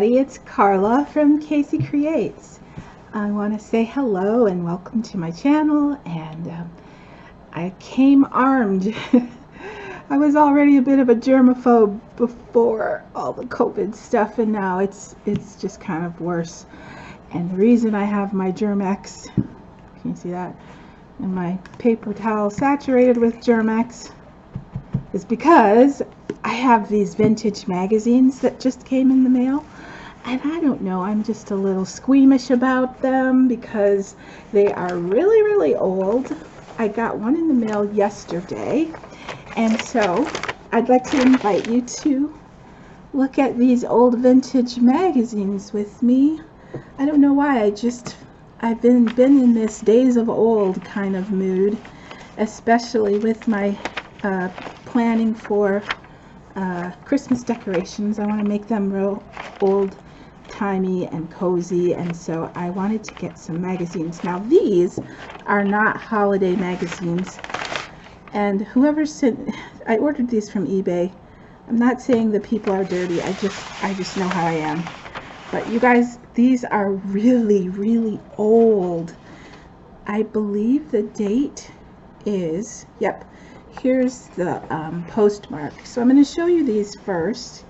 everybody, it's Carla from Casey Creates. I want to say hello and welcome to my channel, and I came armed. I was already a bit of a germaphobe before all the COVID stuff, and now it's just kind of worse. And the reason I have my Germ-X, can you see that, and my paper towel saturated with Germ-X is because I have these vintage magazines that just came in the mail, and I don't know, I'm just a little squeamish about them because they are really old. I got one in the mail yesterday, and so I'd like to invite you to look at these old vintage magazines with me. I don't know why, I've been in this days of old kind of mood, especially with my planning for Christmas decorations. I want to make them real old-timey and cozy, and so I wanted to get some magazines. Now these are not holiday magazines, and whoever sent, I ordered these from eBay. I'm not saying the people are dirty, I just know how I am. But you guys, these are really old. I believe the date is, yep, here's the postmark. So I'm going to show you these first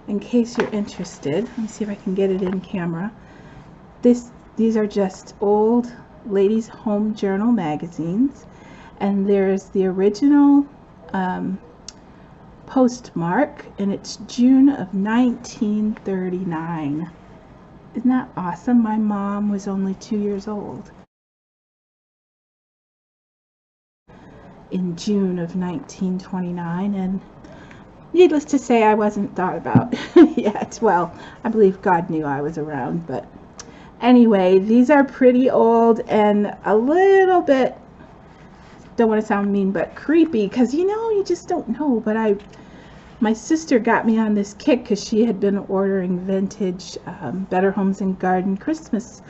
in case you're interested. Let me see if I can get it in camera. These are just old ladies' home journal magazines, and there's the original postmark, and it's June of 1939. Isn't that awesome? My mom was only 2 years old in June of 1929, and needless to say, I wasn't thought about yet. Well, I believe God knew I was around, but anyway, these are pretty old and a little bit, don't want to sound mean, but creepy, because you know, you just don't know. But my sister got me on this kick because she had been ordering vintage Better Homes and Garden Christmas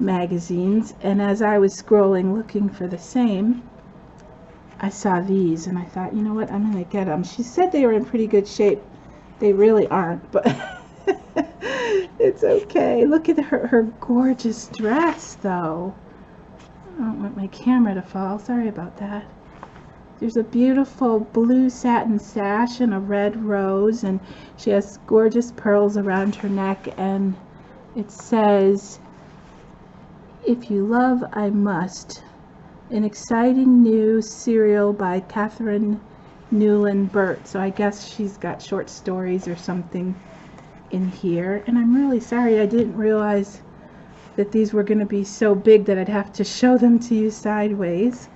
magazines, and as I was scrolling looking for the same, I saw these and I thought, you know what, I'm gonna get them. She said they were in pretty good shape. They really aren't, but it's okay. Look at her gorgeous dress though. I don't want my camera to fall, sorry about that. There's a beautiful blue satin sash and a red rose, and she has gorgeous pearls around her neck, and it says, "If you love, I must." An exciting new serial by Catherine Newland Burt. So I guess she's got short stories or something in here. And I'm really sorry, I didn't realize that these were going to be so big that I'd have to show them to you sideways.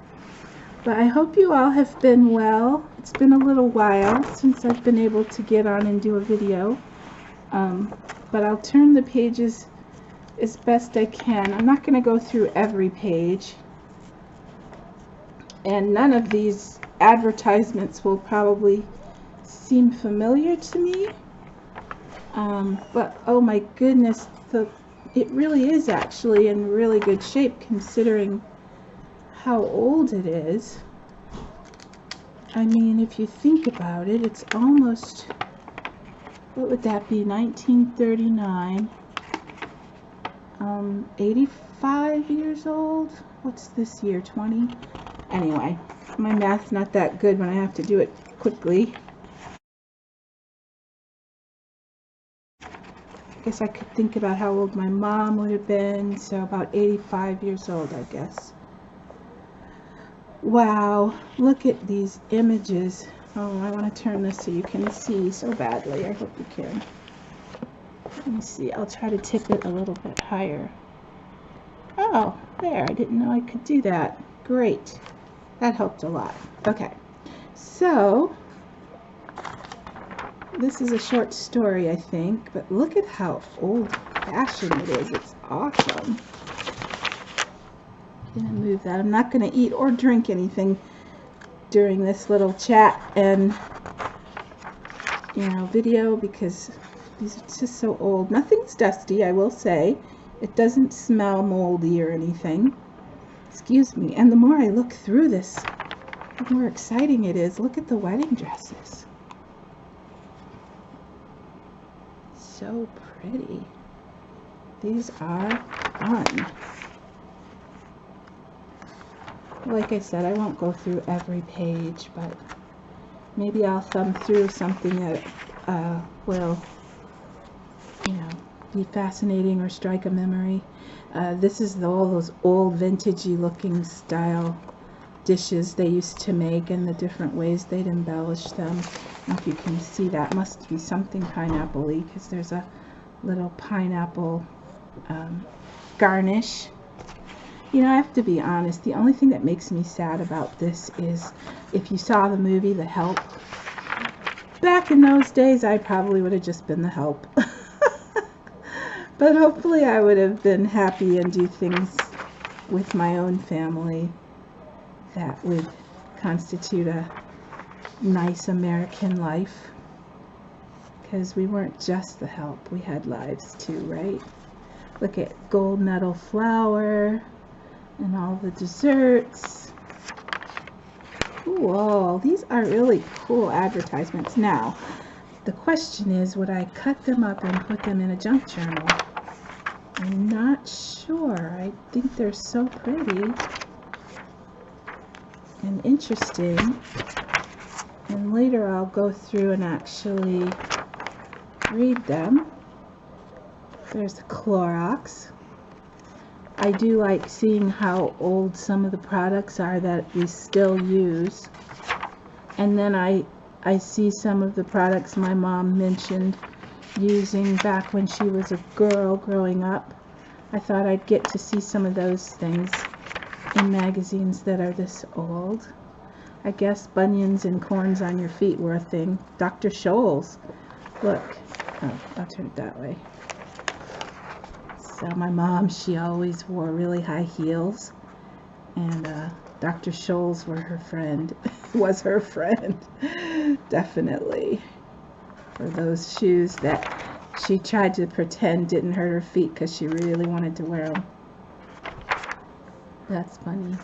But I hope you all have been well. It's been a little while since I've been able to get on and do a video. But I'll turn the pages as best I can. I'm not going to go through every page. And none of these advertisements will probably seem familiar to me. But oh my goodness, it really is actually in really good shape considering how old it is. I mean, if you think about it, it's almost, what would that be, 1939, 85 years old? What's this year, 20? Anyway, my math's not that good when I have to do it quickly. I guess I could think about how old my mom would have been, so about 85 years old, I guess. Wow, look at these images. Oh, I want to turn this so you can see so badly. I hope you can. Let me see, I'll try to tip it a little bit higher. Oh, there, I didn't know I could do that. Great. That helped a lot. Okay, so this is a short story, I think, but look at how old-fashioned it is. It's awesome. I'm gonna move that. I'm not gonna eat or drink anything during this little chat and, you know, video, because these are just so old. Nothing's dusty, I will say. It doesn't smell moldy or anything. Excuse me. And the more I look through this, the more exciting it is. Look at the wedding dresses. so pretty. These are fun. Like I said, I won't go through every page, but maybe I'll thumb through something that will, you know, be fascinating or strike a memory. This is all those old vintagey looking style dishes they used to make and the different ways they'd embellish them. I don't know if you can see that. Must be something pineapple-y because there's a little pineapple garnish. You know, I have to be honest, the only thing that makes me sad about this is if you saw the movie The Help, back in those days I probably would have just been the help. But hopefully I would have been happy and do things with my own family that would constitute a nice American life. Because we weren't just the help, we had lives too, right? Look at gold nettle flour and all the desserts. Whoa, these are really cool advertisements. Now, the question is, would I cut them up and put them in a junk journal? I'm not sure. I think they're so pretty and interesting. And later I'll go through and actually read them. There's the Clorox. I do like seeing how old some of the products are that we still use. And then I see some of the products my mom mentioned using back when she was a girl growing up. I thought I'd get to see some of those things in magazines that are this old. I guess bunions and corns on your feet were a thing. Dr. Scholl's. Look. Oh, I'll turn it that way. So my mom, she always wore really high heels. And Dr. Scholl's were her friend. Was her friend. Definitely. For those shoes that she tried to pretend didn't hurt her feet because she really wanted to wear them. That's funny.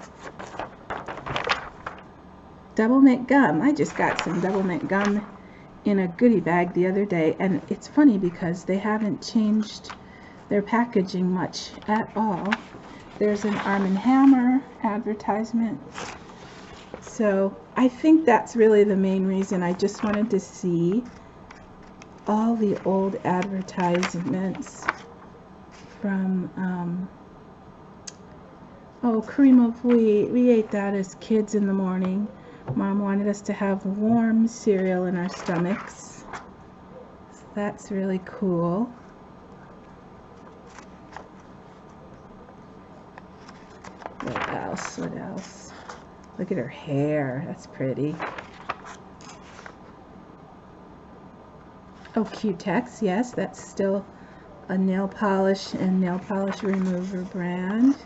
Doublemint Gum. I just got some Doublemint Gum in a goodie bag the other day, and it's funny because they haven't changed their packaging much at all. There's an Arm & Hammer advertisement. So I think that's really the main reason. I just wanted to see all the old advertisements from oh, cream of wheat. We ate that as kids in the morning. Mom wanted us to have warm cereal in our stomachs. So that's really cool. What else? What else? Look at her hair. That's pretty. Oh, Q-Tex. Yes, that's still a nail polish and nail polish remover brand.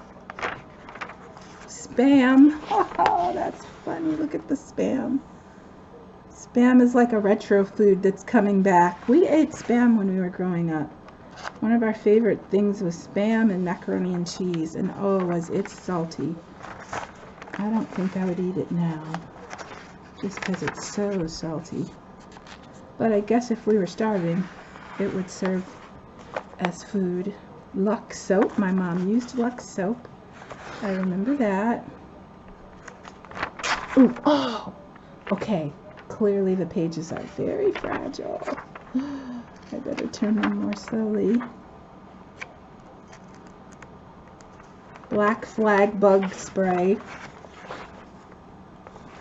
Spam. Oh, that's funny. Look at the Spam. Spam is like a retro food that's coming back. We ate Spam when we were growing up. One of our favorite things was Spam and macaroni and cheese. And oh, was it salty. I don't think I would eat it now. Just because it's so salty. But I guess if we were starving, it would serve as food. Lux soap. My mom used Lux soap. I remember that. Ooh, oh! Okay. Clearly the pages are very fragile. I better turn them more slowly. Black Flag bug spray.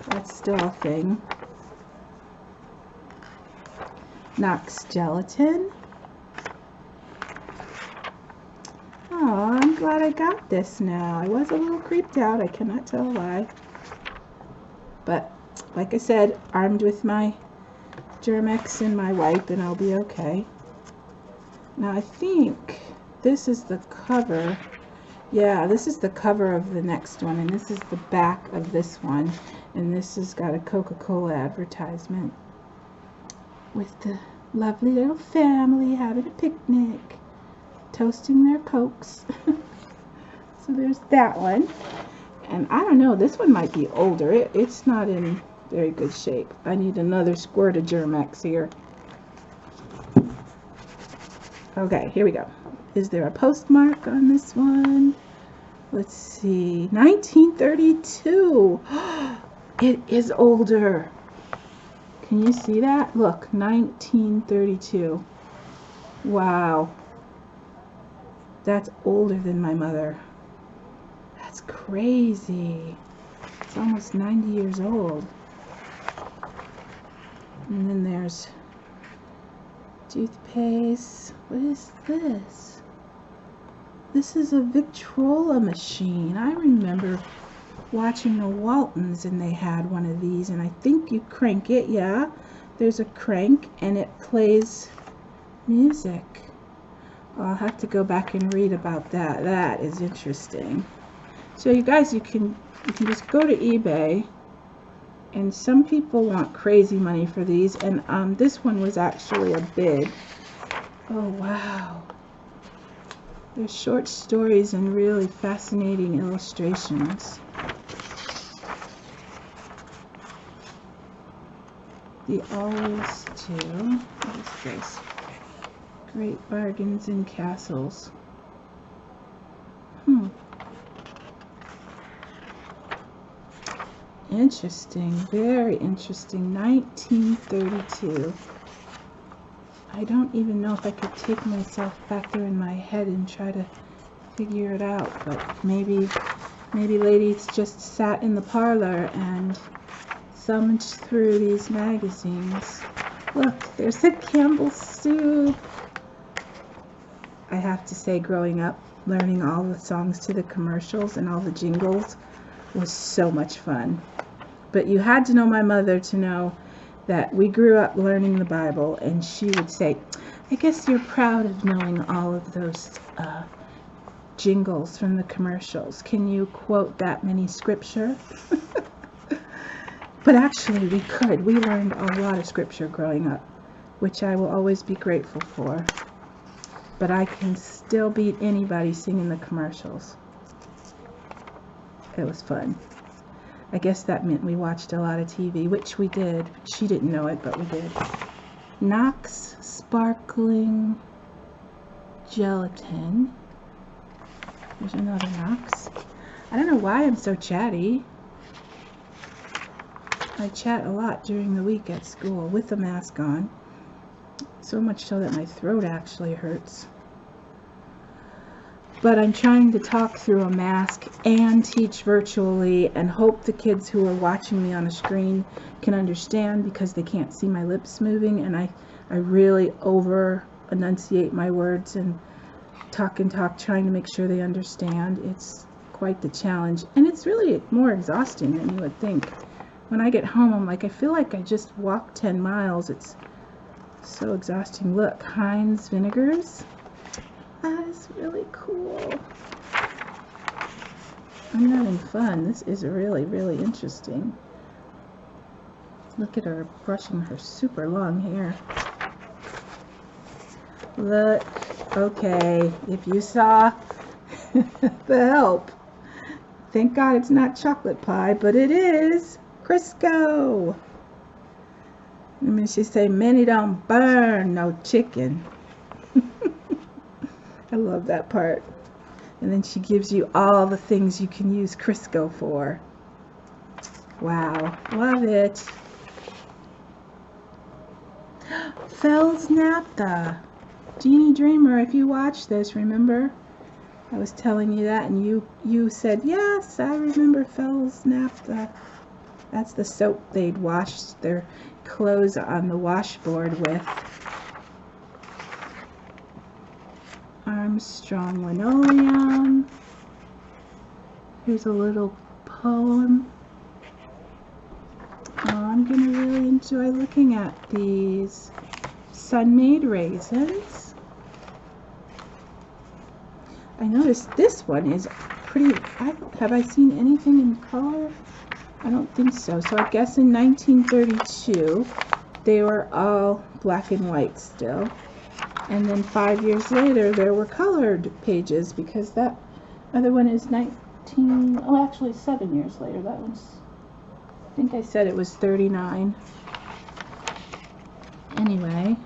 That's still a thing. Knox gelatin. Oh, I'm glad I got this now. I was a little creeped out. I cannot tell why. But, like I said, armed with my Germ-X and my wipe, and I'll be okay. Now, I think this is the cover. Yeah, this is the cover of the next one, and this is the back of this one. And this has got a Coca-Cola advertisement with the lovely little family having a picnic, toasting their Cokes. So there's that one. And I don't know, this one might be older. It's not in very good shape. I need another squirt of Germ-X here. Okay, here we go. Is there a postmark on this one? Let's see. 1932. It is older. Can you see that? Look, 1932. Wow. That's older than my mother. That's crazy. It's almost 90 years old. And then there's toothpaste. What is this? This is a Victrola machine. I remember watching the Waltons and they had one of these, and I think you crank it. Yeah, there's a crank and it plays music. I'll have to go back and read about that. That is interesting. So you guys, you can just go to eBay, and some people want crazy money for these, and this one was actually a bid. Oh wow. There's short stories and really fascinating illustrations. The Always To. What is this? Great Bargains in Castles. Interesting. Very interesting. 1932. I don't even know if I could take myself back there in my head and try to figure it out, but maybe ladies just sat in the parlor and thumbed through these magazines. Look, there's a Campbell's soup. I have to say, growing up, learning all the songs to the commercials and all the jingles was so much fun. But you had to know my mother to know that we grew up learning the Bible, and she would say, I guess you're proud of knowing all of those jingles from the commercials. Can you quote that many scripture? But actually we could. We learned a lot of scripture growing up, which I will always be grateful for. But I can still beat anybody singing the commercials. It was fun. I guess that meant we watched a lot of TV, which we did. She didn't know it, but we did. Knox Sparkling Gelatin. There's another Knox. I don't know why I'm so chatty. I chat a lot during the week at school with a mask on. So much so that my throat actually hurts. But I'm trying to talk through a mask and teach virtually and hope the kids who are watching me on a screen can understand, because they can't see my lips moving, and I really over enunciate my words and talk trying to make sure they understand. It's quite the challenge, and it's really more exhausting than you would think. When I get home, I'm like, I feel like I just walked 10 miles. It's so exhausting. Look, Heinz vinegars. That is really cool. I'm having fun. This is really, really interesting. Look at her brushing her super long hair. Look. Okay, if you saw the help. Thank God it's not chocolate pie, but it is Crisco. I mean, she say, many don't burn no chicken. I love that part. And then she gives you all the things you can use Crisco for. Wow, love it. Fells Naphtha. Jeannie Dreamer, if you watch this, remember? I was telling you that, and you said, yes, I remember Fells Naphtha. That's the soap they'd wash their clothes on the washboard with. Armstrong linoleum. Here's a little poem. Oh, I'm going to really enjoy looking at these. Sun-made raisins. I noticed this one is pretty. Have I seen anything in color? I don't think so. So I guess in 1932 they were all black and white still. And then 5 years later, there were colored pages, because that other one is 7 years later. That one's, I think I said it was 39. Anyway,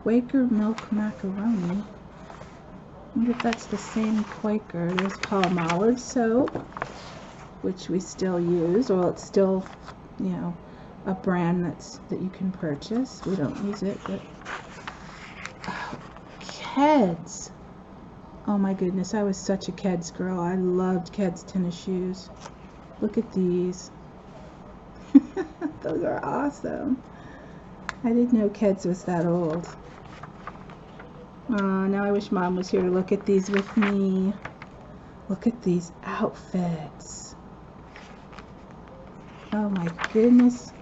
Quaker milk macaroni. I wonder if that's the same Quaker. There's Palmolive soap, which we still use. Well, it's still, you know, a brand that you can purchase. We don't use it, but oh, Keds. Oh my goodness, I was such a Keds girl. I loved Keds tennis shoes. Look at these. Those are awesome. I didn't know Keds was that old. Now I wish Mom was here to look at these with me. Look at these outfits. Oh my goodness.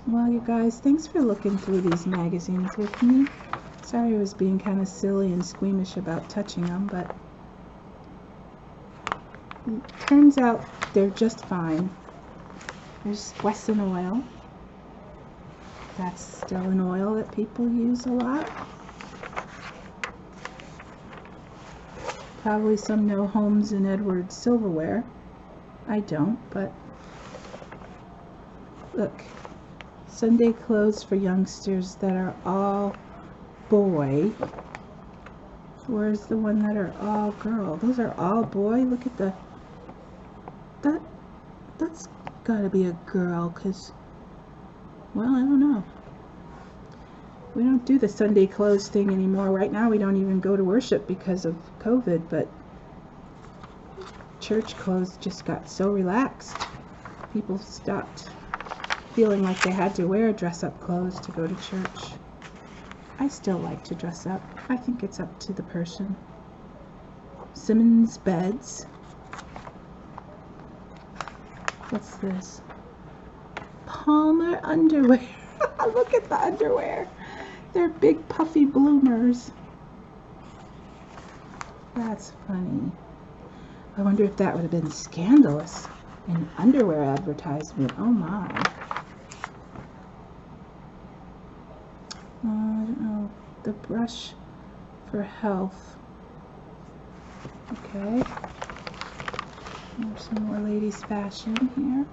Well, you guys, thanks for looking through these magazines with me. Sorry I was being kind of silly and squeamish about touching them, but it turns out they're just fine. There's Wesson oil. That's still an oil that people use a lot. Probably some know Holmes and Edwards silverware. I don't, but look. Sunday clothes for youngsters that are all boy. Where's the one that are all girl? Those are all boy. Look at the... That's gotta be a girl, because... Well, I don't know. We don't do the Sunday clothes thing anymore. Right now we don't even go to worship because of COVID, but church clothes just got so relaxed. People stopped feeling like they had to wear dress-up clothes to go to church. I still like to dress up. I think it's up to the person. Simmons beds. What's this? Palmer underwear. Look at the underwear. They're big puffy bloomers. That's funny. I wonder if that would have been scandalous. An underwear advertisement. Oh my. I don't know. The brush for health. Okay. There's some more ladies' fashion here.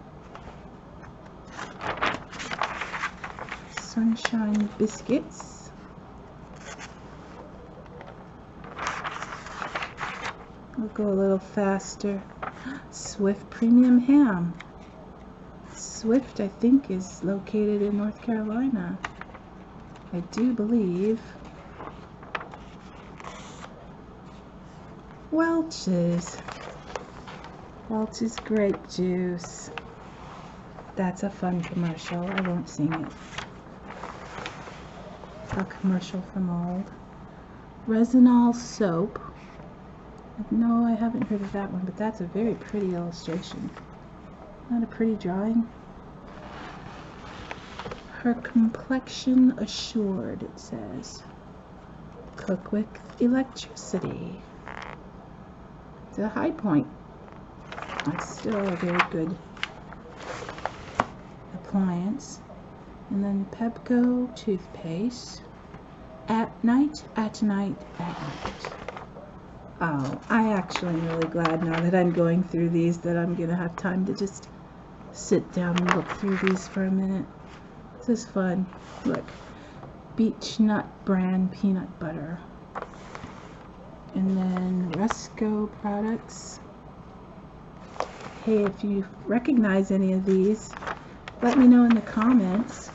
Sunshine biscuits. We'll go a little faster. Swift premium ham. Swift, I think, is located in North Carolina. I do believe. Welch's. Welch's grape juice. That's a fun commercial. I won't sing it. A commercial from old. Resinol soap. No, I haven't heard of that one, but that's a very pretty illustration. Not a pretty drawing. Her complexion assured, it says. Cook with electricity. It's a High Point. That's still a very good appliance. And then Pepco toothpaste. At night, at night, at night. Oh, I actually am really glad now that I'm going through these that I'm going to have time to just sit down and look through these for a minute. This is fun. Look, Beech Nut brand peanut butter. And then Resco products. Hey, if you recognize any of these, let me know in the comments.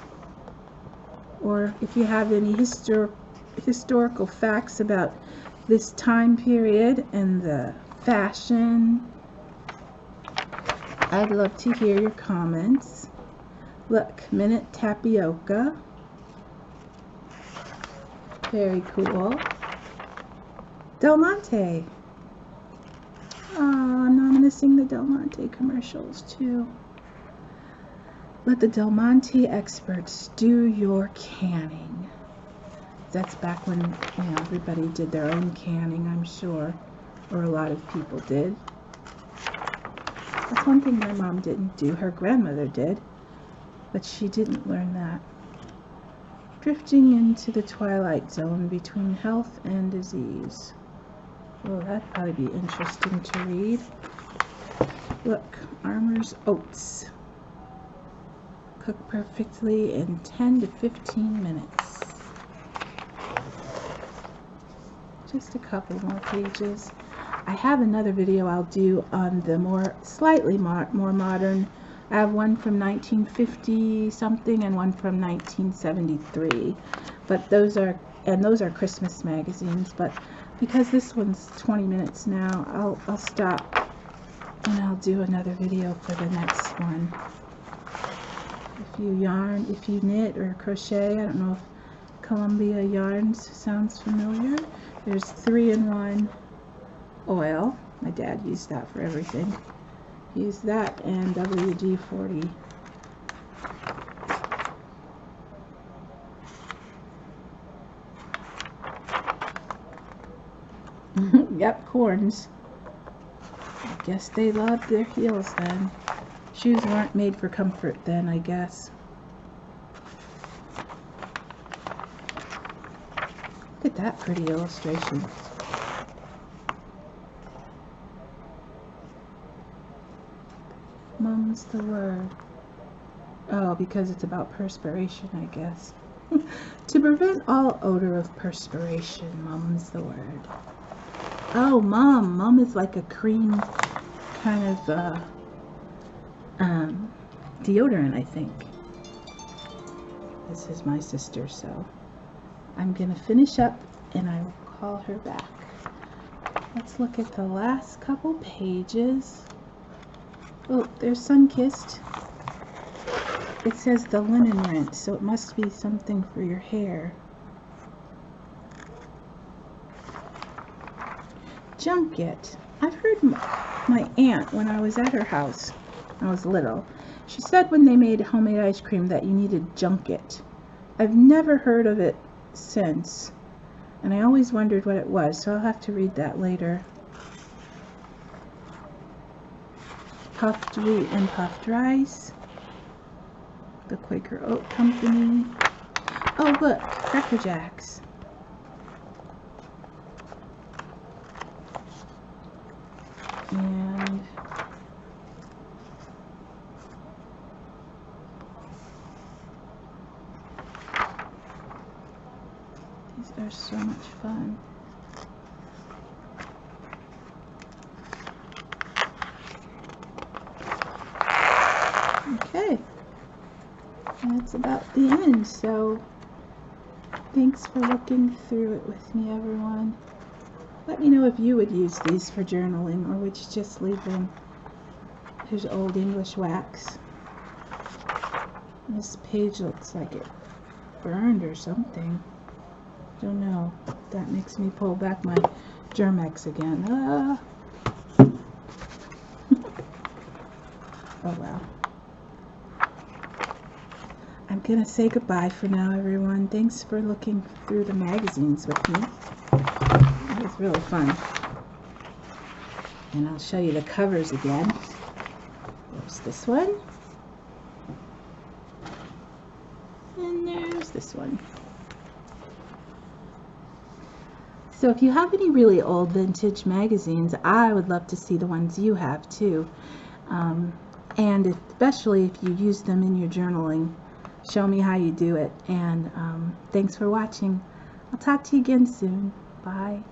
Or if you have any historical facts about this time period and the fashion. I'd love to hear your comments. Look, Minute Tapioca. Very cool. Del Monte. Oh, I'm not missing the Del Monte commercials too. Let the Del Monte experts do your canning. That's back when, you know, everybody did their own canning, I'm sure, or a lot of people did. That's one thing my mom didn't do. Her grandmother did, but she didn't learn that. Drifting into the twilight zone between health and disease. Well, that'd probably be interesting to read. Look, Armour's Oats. Cook perfectly in 10 to 15 minutes. just a couple more pages. I have another video I'll do on the slightly more modern. I have one from 1950 something and one from 1973, but those are Christmas magazines. But because this one's 20 minutes now, I'll stop and I'll do another video for the next one. If you yarn, if you knit or crochet, I don't know if Columbia Yarns sounds familiar. There's 3-in-1 oil. My dad used that for everything. He used that and WD-40. Yep, corns. I guess they loved their heels then. Shoes weren't made for comfort then, I guess. Look at that pretty illustration. Mum's the word. Oh, because it's about perspiration, I guess. To prevent all odor of perspiration, mum's the word. Oh, mum. Mum is like a cream kind of deodorant, I think. This is my sister, so I'm going to finish up and I will call her back. Let's look at the last couple pages. Oh, there's Sunkissed. It says the linen rinse, so it must be something for your hair. Junket. I've heard my aunt, when I was at her house, when I was little, she said when they made homemade ice cream that you needed junket. I've never heard of it since, and I always wondered what it was, so I'll have to read that later. Puffed wheat and puffed rice. The Quaker Oat Company. Oh, look, Cracker Jacks. And these are so much fun. Okay, that's about the end, so thanks for looking through it with me, everyone. Let me know if you would use these for journaling, or would you just leave them. Here's Old English wax. This page looks like it burned or something. Don't know. That makes me pull back my Germex again. Ah. Oh well. I'm gonna say goodbye for now, everyone. Thanks for looking through the magazines with me. It was really fun. And I'll show you the covers again. There's this one. And there's this one. So if you have any really old vintage magazines, I would love to see the ones you have too. And especially if you use them in your journaling. Show me how you do it. And thanks for watching. I'll talk to you again soon. Bye.